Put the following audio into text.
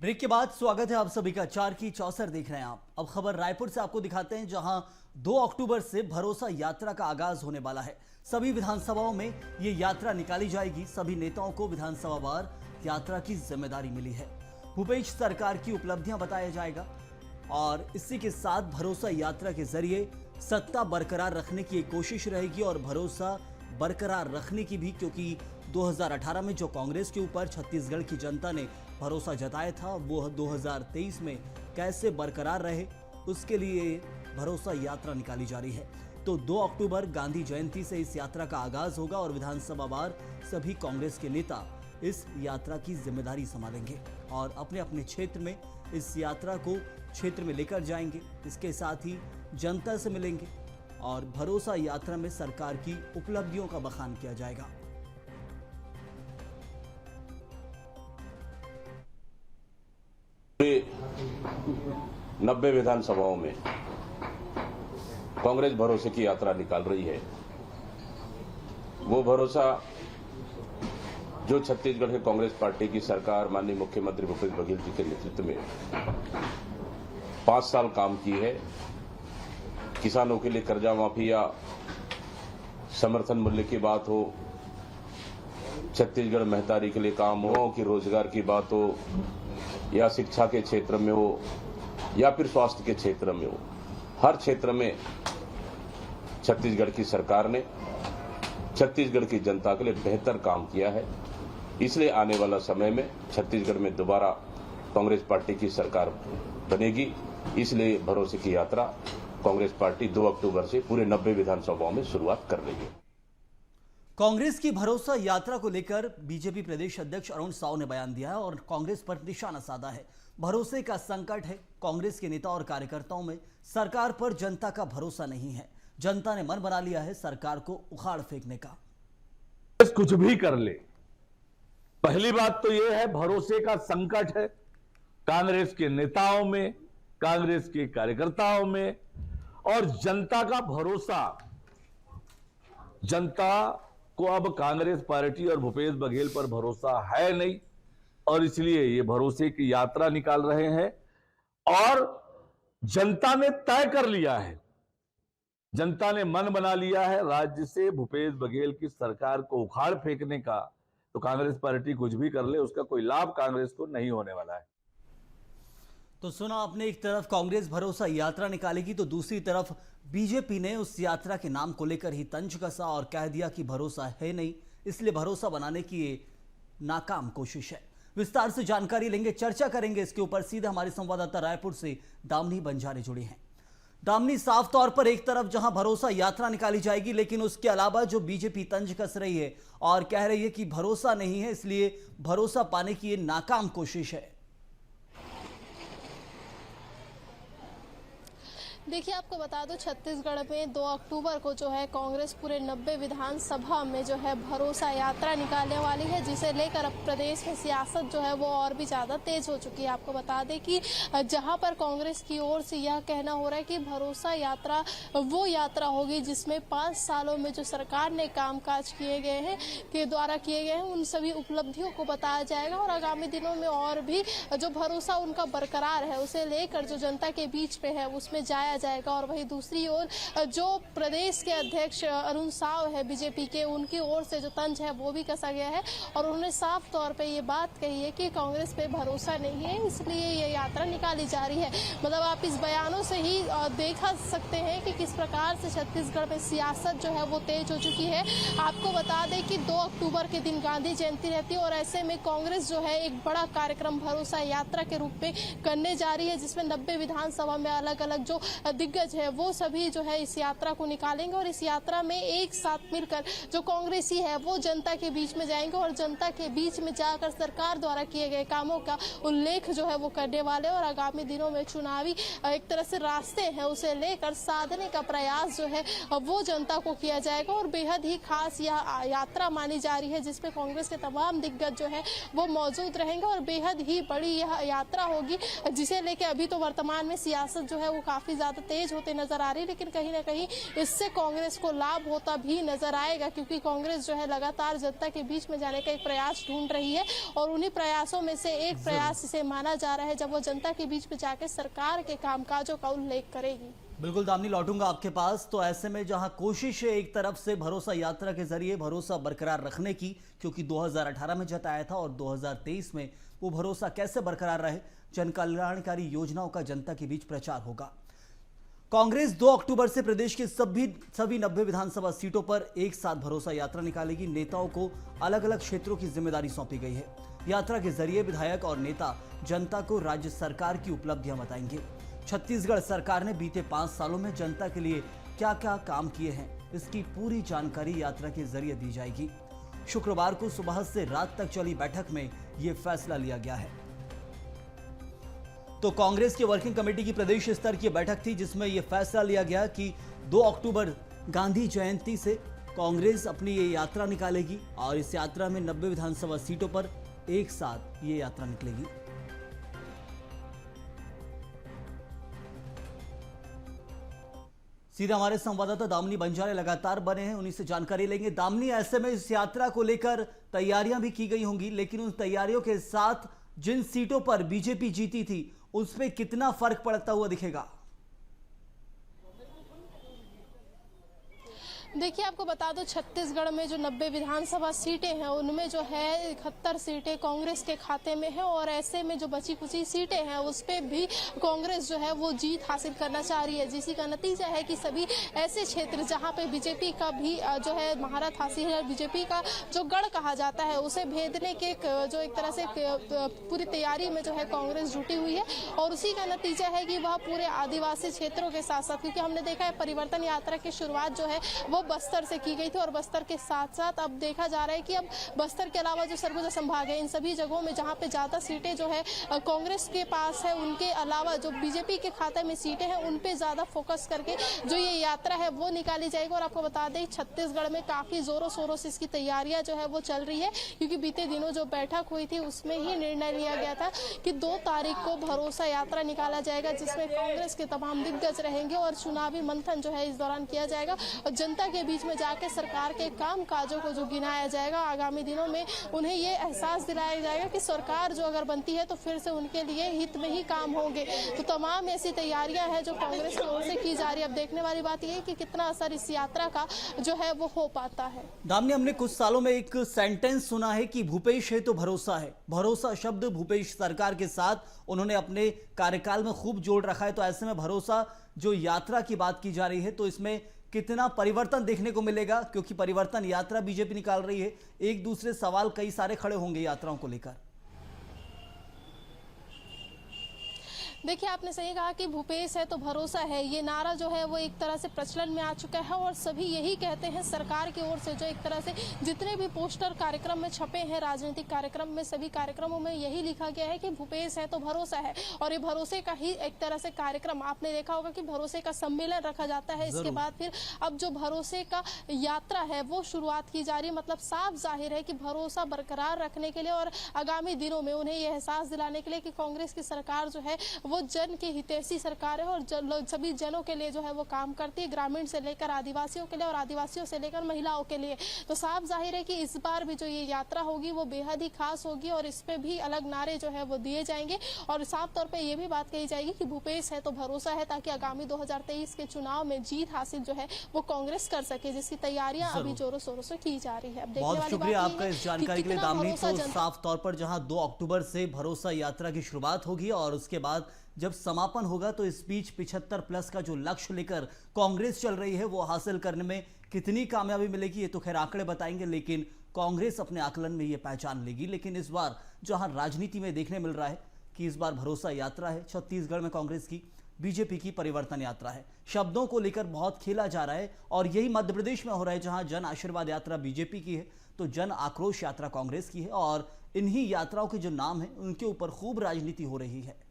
Break के बाद स्वागत है आप सभी का। 4 की चौसर देख रहे हैं आप। अब खबर रायपुर से आपको दिखाते हैं, जहां 2 अक्टूबर से भरोसा यात्रा का आगाज होने वाला है। सभी विधानसभाओं में ये यात्रा निकाली जाएगी। सभी नेताओं को विधानसभा वार यात्रा की जिम्मेदारी मिली है। भूपेश सरकार की उपलब्धियां बताया जाएगा और इसी के साथ भरोसा यात्रा के जरिए सत्ता बरकरार रखने की एक कोशिश रहेगी और भरोसा बरकरार रखने की भी, क्योंकि 2018 में जो कांग्रेस के ऊपर छत्तीसगढ़ की जनता ने भरोसा जताया था, वो 2023 में कैसे बरकरार रहे, उसके लिए भरोसा यात्रा निकाली जा रही है। तो 2 अक्टूबर गांधी जयंती से इस यात्रा का आगाज होगा और विधानसभा वार सभी कांग्रेस के नेता इस यात्रा की जिम्मेदारी संभालेंगे और अपने अपने क्षेत्र में इस यात्रा को क्षेत्र में लेकर जाएंगे। इसके साथ ही जनता से मिलेंगे और भरोसा यात्रा में सरकार की उपलब्धियों का बखान किया जाएगा। पूरे 90 विधानसभाओं में कांग्रेस भरोसे की यात्रा निकाल रही है। वो भरोसा जो छत्तीसगढ़ के कांग्रेस पार्टी की सरकार माननीय मुख्यमंत्री भूपेश बघेल जी के नेतृत्व में 5 साल काम की है। किसानों के लिए कर्जा माफी या समर्थन मूल्य की बात हो, छत्तीसगढ़ महतारी के लिए काम हो, कि रोजगार की बात हो, या शिक्षा के क्षेत्र में हो, या फिर स्वास्थ्य के क्षेत्र में हो, हर क्षेत्र में छत्तीसगढ़ की सरकार ने छत्तीसगढ़ की जनता के लिए बेहतर काम किया है। इसलिए आने वाला समय में छत्तीसगढ़ में दोबारा कांग्रेस पार्टी की सरकार बनेगी। इसलिए भरोसे की यात्रा कांग्रेस पार्टी 2 अक्टूबर से पूरे 90 विधानसभाओं में शुरुआत कर रही है। कांग्रेस की भरोसा यात्रा को लेकर बीजेपी प्रदेश अध्यक्ष अरुण साव ने बयान दिया है और कांग्रेस पर निशाना साधा है। भरोसे का संकट है। कांग्रेस के नेता और कार्यकर्ताओं में सरकार पर जनता का भरोसा नहीं है। जनता ने मन बना लिया है सरकार को उखाड़ फेंकने का। कुछ भी कर ले, पहली बात तो यह है भरोसे का संकट है कांग्रेस के नेताओं में, कांग्रेस के कार्यकर्ताओं में, और जनता का भरोसा। जनता को अब कांग्रेस पार्टी और भूपेश बघेल पर भरोसा है नहीं और इसलिए ये भरोसे की यात्रा निकाल रहे हैं। और जनता ने तय कर लिया है, जनता ने मन बना लिया है राज्य से भूपेश बघेल की सरकार को उखाड़ फेंकने का। तो कांग्रेस पार्टी कुछ भी कर ले, उसका कोई लाभ कांग्रेस को नहीं होने वाला है। तो सुना आपने, एक तरफ कांग्रेस भरोसा यात्रा निकालेगी तो दूसरी तरफ बीजेपी ने उस यात्रा के नाम को लेकर ही तंज कसा और कह दिया कि भरोसा है नहीं, इसलिए भरोसा बनाने की ये नाकाम कोशिश है। विस्तार से जानकारी लेंगे, चर्चा करेंगे इसके ऊपर। सीधे हमारे संवाददाता रायपुर से दामिनी बंजारे जुड़ी हैं। दामिनी, साफ तौर पर एक तरफ जहां भरोसा यात्रा निकाली जाएगी, लेकिन उसके अलावा जो बीजेपी तंज कस रही है और कह रही है कि भरोसा नहीं है, इसलिए भरोसा पाने की ये नाकाम कोशिश है। देखिए, आपको बता दो छत्तीसगढ़ में 2 अक्टूबर को जो है कांग्रेस पूरे 90 विधानसभा में जो है भरोसा यात्रा निकालने वाली है, जिसे लेकर अब प्रदेश में सियासत जो है वो और भी ज़्यादा तेज हो चुकी है। आपको बता दें कि जहां पर कांग्रेस की ओर से यह कहना हो रहा है कि भरोसा यात्रा वो यात्रा होगी जिसमें 5 सालों में जो सरकार ने कामकाज किए गए हैं उन सभी उपलब्धियों को बताया जाएगा और आगामी दिनों में और भी जो भरोसा उनका बरकरार है उसे लेकर जो जनता के बीच में है उसमें जाया जाएगा। और वहीं दूसरी ओर जो प्रदेश के अध्यक्ष अरुण साव है बीजेपी के, उनकी ओर से जो तंज है वो भी कसा गया है और उन्होंने साफ तौर पे ये बात कही है कि कांग्रेस पे भरोसा नहीं है, इसलिए ये यात्रा निकाली जा रही है। मतलब आप इस बयानों से ही देखा सकते हैं कि किस प्रकार से छत्तीसगढ़ में सियासत जो है वो तेज हो चुकी है। आपको बता दें कि 2 अक्टूबर के दिन गांधी जयंती रहती है और ऐसे में कांग्रेस जो है एक बड़ा कार्यक्रम भरोसा यात्रा के रूप में करने जा रही है, जिसमें 90 विधानसभा में अलग अलग जो दिग्गज है वो सभी जो है इस यात्रा को निकालेंगे और इस यात्रा में एक साथ मिलकर जो कांग्रेसी है वो जनता के बीच में जाएंगे और जनता के बीच में जाकर सरकार द्वारा किए गए कामों का उल्लेख जो है वो करने वाले और आगामी दिनों में चुनावी एक तरह से रास्ते हैं उसे लेकर साधने का प्रयास जो है वो जनता को किया जाएगा। और बेहद ही खास यह यात्रा मानी जा रही है जिसमें कांग्रेस के तमाम दिग्गज जो है वो मौजूद रहेंगे और बेहद ही बड़ी यह यात्रा होगी, जिसे लेकर अभी तो वर्तमान में सियासत जो है वो काफी ज्यादा ज़्यादा तेज होते नजर आ रही है, लेकिन कहीं ना कहीं इससे कांग्रेस को लाभ होता भी नजर आएगा, क्योंकि कांग्रेस जो है लगातार जनता के बीच में जाने का एक प्रयास ढूंढ रही है और उन्हीं प्रयासों में से एक प्रयास इसे माना जा रहा है जब वो जनता के बीच में जाकर सरकार के कामकाजों का उल्लेख करेगी। बिल्कुल दामिनी, लौटूंगा आपके पास। तो ऐसे में जहां कोशिश है एक तरफ से भरोसा यात्रा के जरिए भरोसा बरकरार रखने की, क्योंकि 2018 में जताया था और 2023 में वो भरोसा कैसे बरकरार रहे, जन कल्याणकारी योजनाओं का जनता के बीच प्रचार होगा। कांग्रेस 2 अक्टूबर से प्रदेश के सभी 90 विधानसभा सीटों पर एक साथ भरोसा यात्रा निकालेगी। नेताओं को अलग अलग क्षेत्रों की जिम्मेदारी सौंपी गई है। यात्रा के जरिए विधायक और नेता जनता को राज्य सरकार की उपलब्धियां बताएंगे। छत्तीसगढ़ सरकार ने बीते 5 सालों में जनता के लिए क्या क्या काम किए हैं, इसकी पूरी जानकारी यात्रा के जरिए दी जाएगी। शुक्रवार को सुबह से रात तक चली बैठक में यह फैसला लिया गया है। तो कांग्रेस की वर्किंग कमेटी की प्रदेश स्तर की बैठक थी, जिसमें यह फैसला लिया गया कि 2 अक्टूबर गांधी जयंती से कांग्रेस अपनी ये यात्रा निकालेगी और इस यात्रा में 90 विधानसभा सीटों पर एक साथ ये यात्रा निकलेगी। सीधे हमारे संवाददाता दामिनी बंजारे लगातार बने हैं, उन्हीं से जानकारी लेंगे। दामिनी, ऐसे में इस यात्रा को लेकर तैयारियां भी की गई होंगी, लेकिन उन तैयारियों के साथ जिन सीटों पर बीजेपी जीती थी उसमें कितना फर्क पड़ता हुआ दिखेगा? देखिए, आपको बता दो छत्तीसगढ़ में जो 90 विधानसभा सीटें हैं उनमें जो है 71 सीटें कांग्रेस के खाते में है और ऐसे में जो बची कुची सीटें हैं उस पर भी कांग्रेस जो है वो जीत हासिल करना चाह रही है, जिसी का नतीजा है कि सभी ऐसे क्षेत्र जहां पे बीजेपी का भी जो है महारत हासिल है, बीजेपी का जो गढ़ कहा जाता है उसे भेदने के जो एक तरह से पूरी तैयारी में जो है कांग्रेस जुटी हुई है और उसी का नतीजा है कि वह पूरे आदिवासी क्षेत्रों के साथ साथ, क्योंकि हमने देखा है परिवर्तन यात्रा की शुरुआत जो है वो बस्तर से की गई थी और बस्तर के साथ साथ अब देखा जा रहा है कि अब बस्तर के अलावा जो सरगुजा संभाग है इन सभी जगहों में जहां पे ज्यादा सीटें जो है कांग्रेस के पास है, उनके अलावा जो बीजेपी के खाते में सीटें हैं उन पे ज्यादा फोकस करके जो ये यात्रा है वो निकाली जाएगी। और आपको बता दें छत्तीसगढ़ में काफी जोरों शोरों से इसकी तैयारियां जो है वो चल रही है, क्योंकि बीते दिनों जो बैठक हुई थी उसमें ही निर्णय लिया गया था कि 2 तारीख को भरोसा यात्रा निकाला जाएगा, जिसमें कांग्रेस के तमाम दिग्गज रहेंगे और चुनावी मंथन जो है इस दौरान किया जाएगा और जनता के बीच में जाके सरकार के काम काजों को जो गिनाया जाएगा। आगामी दिनों में उन्हें ये एहसास दिलाया जाएगा कि सरकार जो अगर बनती है तो फिर से उनके लिए हित में ही काम होंगे। तो तमाम ऐसी तैयारियां हैं जो कांग्रेस की ओर से की जा रही है। अब देखने वाली बात यह है कि कितना असर इस यात्रा का जो है वो हो पाता है। दामिनी, हमने कुछ सालों में एक सेंटेंस सुना है कि भूपेश है तो भरोसा है। भरोसा शब्द भूपेश सरकार के साथ उन्होंने अपने कार्यकाल में खूब जोड़ रखा है। तो ऐसे में भरोसा जो यात्रा की बात की जा रही है तो इसमें कितना परिवर्तन देखने को मिलेगा, क्योंकि परिवर्तन यात्रा बीजेपी निकाल रही है, एक दूसरे सवाल कई सारे खड़े होंगे यात्राओं को लेकर। देखिए, आपने सही कहा कि भूपेश है तो भरोसा है, ये नारा जो है वो एक तरह से प्रचलन में आ चुका है और सभी यही कहते हैं सरकार की ओर से। जो एक तरह से जितने भी पोस्टर कार्यक्रम में छपे हैं राजनीतिक कार्यक्रम में, सभी कार्यक्रमों में यही लिखा गया है कि भूपेश है तो भरोसा है और ये भरोसे का ही एक तरह से कार्यक्रम आपने देखा होगा कि भरोसे का सम्मेलन रखा जाता है। इसके बाद फिर अब जो भरोसे का यात्रा है वो शुरुआत की जा रही है। मतलब साफ जाहिर है कि भरोसा बरकरार रखने के लिए और आगामी दिनों में उन्हें यह एहसास दिलाने के लिए कि कांग्रेस की सरकार जो है वो जन के हितैषी सरकार है और सभी जनों के लिए जो है वो काम करती है, ग्रामीण से लेकर आदिवासियों के लिए और आदिवासियों से लेकर महिलाओं के लिए। तो साफ जाहिर है कि इस बार भी जो ये यात्रा होगी वो बेहद ही खास होगी और इस पे भी अलग नारे जो है वो दिए जाएंगे और साफ तौर पे ये भी बात कही जाएगी कि भूपेश है तो भरोसा है, ताकि आगामी 2023 के चुनाव में जीत हासिल जो है वो कांग्रेस कर सके, जिसकी तैयारियां अभी जोरों शोरों से की जा रही है। अब बहुत शुक्रिया आपका इस जानकारी के लिए दामिनी। तो साफ तौर पर जहां 2 अक्टूबर से भरोसा यात्रा की शुरुआत होगी और उसके बाद जब समापन होगा तो इस बीच 75+ का जो लक्ष्य लेकर कांग्रेस चल रही है वो हासिल करने में कितनी कामयाबी मिलेगी ये तो खैर आंकड़े बताएंगे, लेकिन कांग्रेस अपने आकलन में ये पहचान लेगी। लेकिन इस बार जहां राजनीति में देखने मिल रहा है कि इस बार भरोसा यात्रा है छत्तीसगढ़ में कांग्रेस की, बीजेपी की परिवर्तन यात्रा है। शब्दों को लेकर बहुत खेला जा रहा है और यही मध्य प्रदेश में हो रहा है, जहां जन आशीर्वाद यात्रा बीजेपी की है तो जन आक्रोश यात्रा कांग्रेस की है और इन्हीं यात्राओं के जो नाम है उनके ऊपर खूब राजनीति हो रही है।